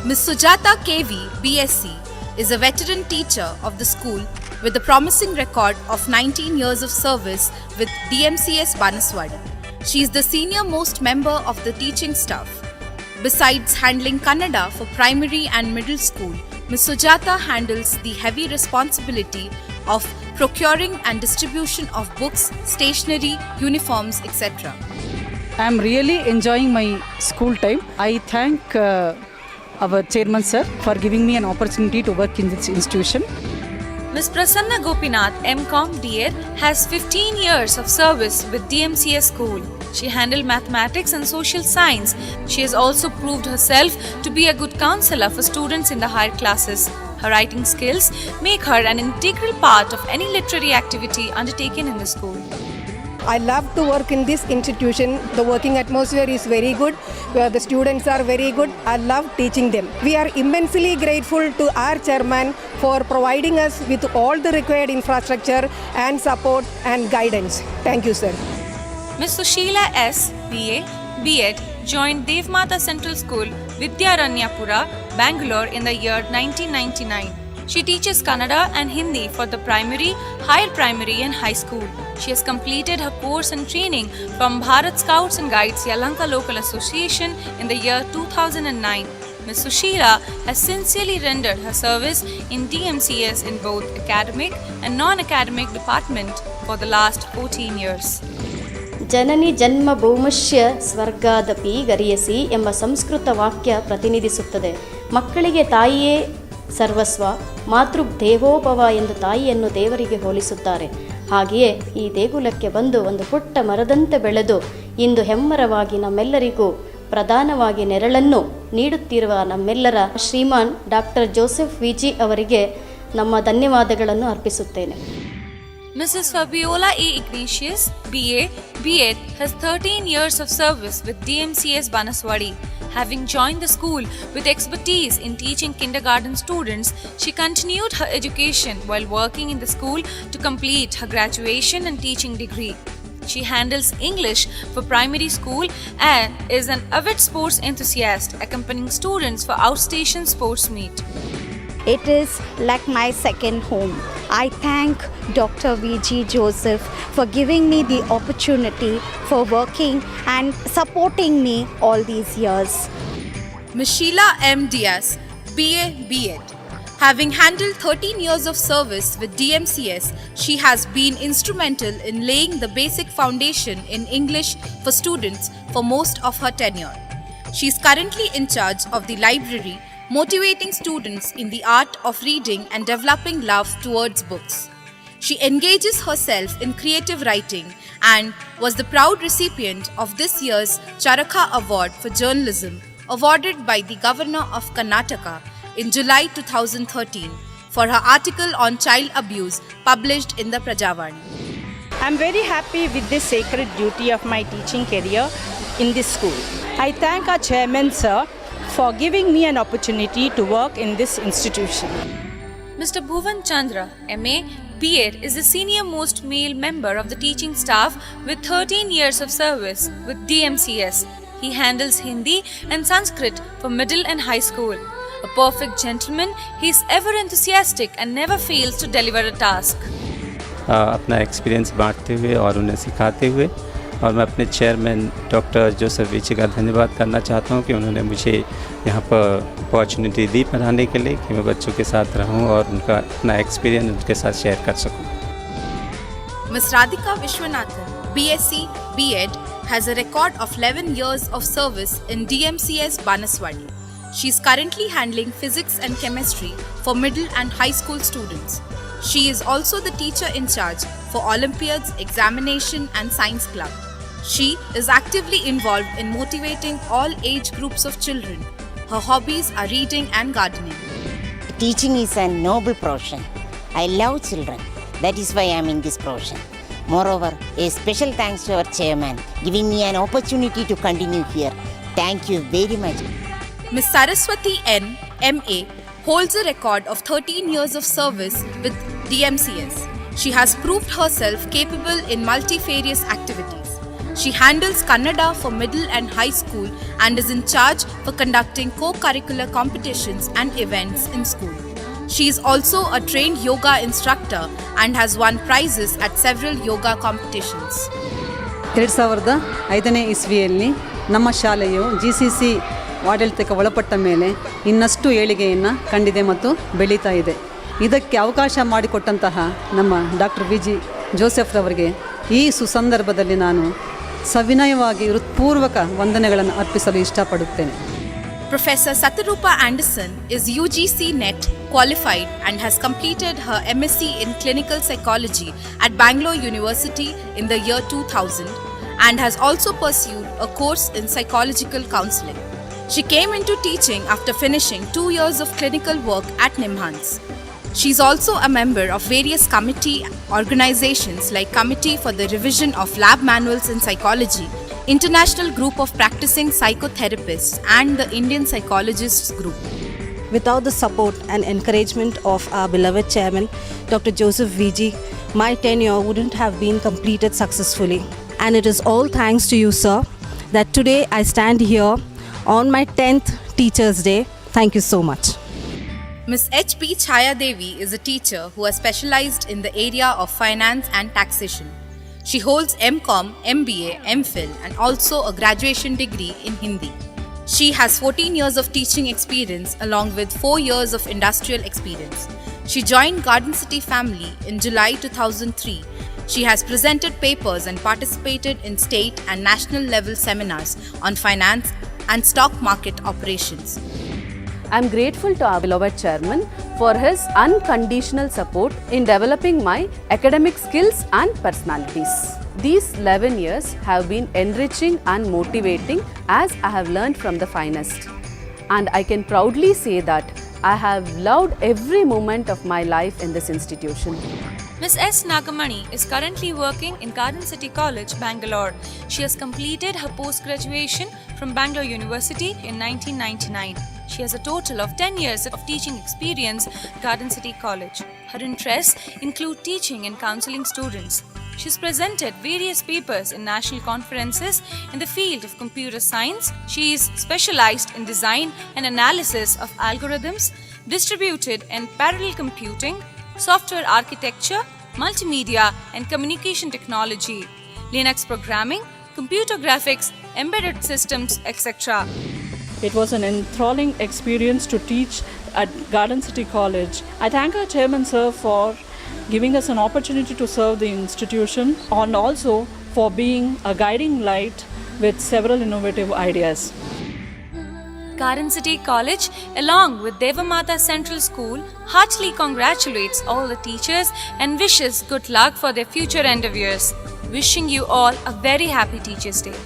Ms. Sujata KV, BSc, is a veteran teacher of the school with a promising record of 19 years of service with DMCS Banaswadi. She is the senior most member of the teaching staff. Besides handling Kannada for primary and middle school, Ms. Sujata handles the heavy responsibility of procuring and distribution of books, stationery, uniforms, etc. I am really enjoying my school time. I thank our chairman sir for giving me an opportunity to work in this institution. Ms. Prasanna Gopinath, MCom DED, has 15 years of service with DMCS school. She handled mathematics and social science. She has also proved herself to be a good counselor for students in the higher classes. Her writing skills make her an integral part of any literary activity undertaken in the school. I love to work in this institution. The working atmosphere is very good, where the students are very good. I love teaching them. We are immensely grateful to our chairman for providing us with all the required infrastructure and support and guidance. Thank you, sir. Ms. Sushila S, BA, BEd, joined Devmata Central School, Vidyaranyapura, Bangalore in the year 1999. She teaches Kannada and Hindi for the primary, higher primary and high school. She has completed her course and training from Bharat Scouts and Guides Yelahanka Local Association in the year 2009. Ms. Sushila has sincerely rendered her service in DMCS in both academic and non-academic department for the last 14 years. ಜನನಿ ಜನ್ಮ ಭೂಮಶ್ಯ ಸ್ವರ್ಗಾದಪಿ ಗರಿಯಸಿ ಎಂಬ ಸಂಸ್ಕೃತ ವಾಕ್ಯ ಪ್ರತಿನಿಧಿಸುತ್ತದೆ. ಮಕ್ಕಳಿಗೆ ತಾಯಿಯೇ ಸರ್ವಸ್ವ, ಮಾತೃ ದೇವೋಭವ ಎಂದು ತಾಯಿಯನ್ನು ದೇವರಿಗೆ ಹೋಲಿಸುತ್ತಾರೆ. ಹಾಗೆಯೇ ಈ ದೇಗುಲಕ್ಕೆ ಬಂದು ಒಂದು ಪುಟ್ಟ ಮರದಂತೆ ಬೆಳೆದು ಇಂದು ಹೆಮ್ಮರವಾಗಿ ನಮ್ಮೆಲ್ಲರಿಗೂ ಪ್ರಧಾನವಾಗಿ ನೆರಳನ್ನು ನೀಡುತ್ತಿರುವ ನಮ್ಮೆಲ್ಲರ ಶ್ರೀಮಾನ್ ಡಾಕ್ಟರ್ ಜೋಸೆಫ್ ವಿಜಿ ಅವರಿಗೆ ನಮ್ಮ ಧನ್ಯವಾದಗಳನ್ನು ಅರ್ಪಿಸುತ್ತೇನೆ. Mrs. Fabiola A. Ignatius, BA, BEd, has 13 years of service with DMCS Banaswadi. Having joined the school with expertise in teaching kindergarten students, she continued her education while working in the school to complete her graduation and teaching degree. She handles English for primary school and is an avid sports enthusiast, accompanying students for outstation sports meet. It is like my second home. I thank Dr. V.G. Joseph for giving me the opportunity for working and supporting me all these years. Ms. Sheila M. Diaz, BA, BEd. Having handled 13 years of service with DMCS, she has been instrumental in laying the basic foundation in English for students for most of her tenure. She is currently in charge of the library, motivating students in the art of reading and developing love towards books. She engages herself in creative writing and was the proud recipient of this year's Charaka Award for Journalism, awarded by the Governor of Karnataka in July 2013 for her article on child abuse published in the Prajavani. I am very happy with this sacred duty of my teaching career in this school. I thank our chairman, sir, for giving me an opportunity to work in this institution. Mr. Bhuvan Chandra, MA, BEd, is the senior most male member of the teaching staff with 13 years of service with DMCS. He handles Hindi and Sanskrit for middle and high school. A perfect gentleman, he is ever enthusiastic and never fails to deliver a task. अपना experience बांटते हुए और उन्हें सिखाते हुए, और मैं अपने चेयरमैन डॉक्टर जोसेफ विची का धन्यवाद करना चाहता हूं कि उन्होंने मुझे यहां पर अपॉर्चुनिटी दी पढ़ाने के लिए कि मैं बच्चों के साथ रहूं और उनका अपना एक्सपीरियंस उनके साथ शेयर कर सकूं. Ms. Radhika Vishwanathan, BSc, BEd, has a record of 11 years of service in DMCS Banaswadi. She is currently handling physics and chemistry for middle and high school students. She is also the teacher in charge for Olympiads, examination and science club. She is actively involved in motivating all age groups of children. Her hobbies are reading and gardening. Teaching is a noble profession. I love children. That is why I am in this profession. Moreover, a special thanks to our chairman giving me an opportunity to continue here. Thank you very much. Ms. Saraswati N, MA, holds a record of 13 years of service with DMCS. She has proved herself capable in multifarious activities. She handles Kannada for middle and high school and is in charge for conducting co-curricular competitions and events in school. She is also a trained yoga instructor and has won prizes at several yoga competitions. 2005ನೇ ಇಸ್ವಿಯಲ್ಲಿ ನಮ್ಮ ಶಾಲೆಯು GCC ಆಡಳಿತಕ್ಕೆ ಒಳಪಟ್ಟ ಮೇಲೆ ಇನ್ನಷ್ಟು ಏಳಿಗೆಯನ್ನು ಕಂಡಿದೆ ಮತ್ತು ಬೆಳೀತಾ ಇದೆ. ಇದಕ್ಕೆ ಅವಕಾಶ ಮಾಡಿಕೊಟ್ಟಂತಹ ನಮ್ಮ ಡಾಕ್ಟರ್ VG ಜೋಸೆಫ್ರವರಿಗೆ ಈ ಸುಸಂದರ್ಭದಲ್ಲಿ ನಾನು ಸವಿನಯವಾಗಿ ಹೃತ್ಪೂರ್ವಕ ವಂದನೆಗಳನ್ನು ಅರ್ಪಿಸಲು ಇಷ್ಟಪಡುತ್ತೇನೆ. Professor Satarupa Anderson is UGC NET qualified and has completed her MSc in Clinical Psychology at Bangalore University in the year 2000 and has also pursued a course in psychological counseling. She came into teaching after finishing 2 years of clinical work at NIMHANS. She is also a member of various committee organizations like Committee for the Revision of Lab Manuals in Psychology, International Group of Practicing Psychotherapists and the Indian Psychologists Group. Without the support and encouragement of our beloved chairman, Dr. Joseph VG, my tenure wouldn't have been completed successfully. And it is all thanks to you, sir, that today I stand here on my 10th Teachers' Day. Thank you so much. Ms. H.P. Chaya Devi is a teacher who has specialized in the area of finance and taxation. She holds MCom, MBA, MPhil and also a graduation degree in Hindi. She has 14 years of teaching experience along with 4 years of industrial experience. She joined Garden City Family in July 2003. She has presented papers and participated in state and national level seminars on finance and stock market operations. I am grateful to our beloved chairman for his unconditional support in developing my academic skills and personalities. These 11 years have been enriching and motivating as I have learned from the finest. And I can proudly say that I have loved every moment of my life in this institution. Ms. S. Nagamani is currently working in Garden City College, Bangalore. She has completed her post-graduation from Bangalore University in 1999. She has a total of 10 years of teaching experience at Garden City College. Her interests include teaching and counseling students. She has presented various papers in national conferences in the field of computer science. She is specialized in design and analysis of algorithms, distributed and parallel computing, software architecture, multimedia and communication technology, Linux programming, computer graphics, embedded systems, etc. It was an enthralling experience to teach at Garden City College. I thank our chairman, sir, for giving us an opportunity to serve the institution and also for being a guiding light with several innovative ideas. Garden City College, along with Devamata Central School, heartily congratulates all the teachers and wishes good luck for their future endeavours. Wishing you all a very happy Teachers' Day.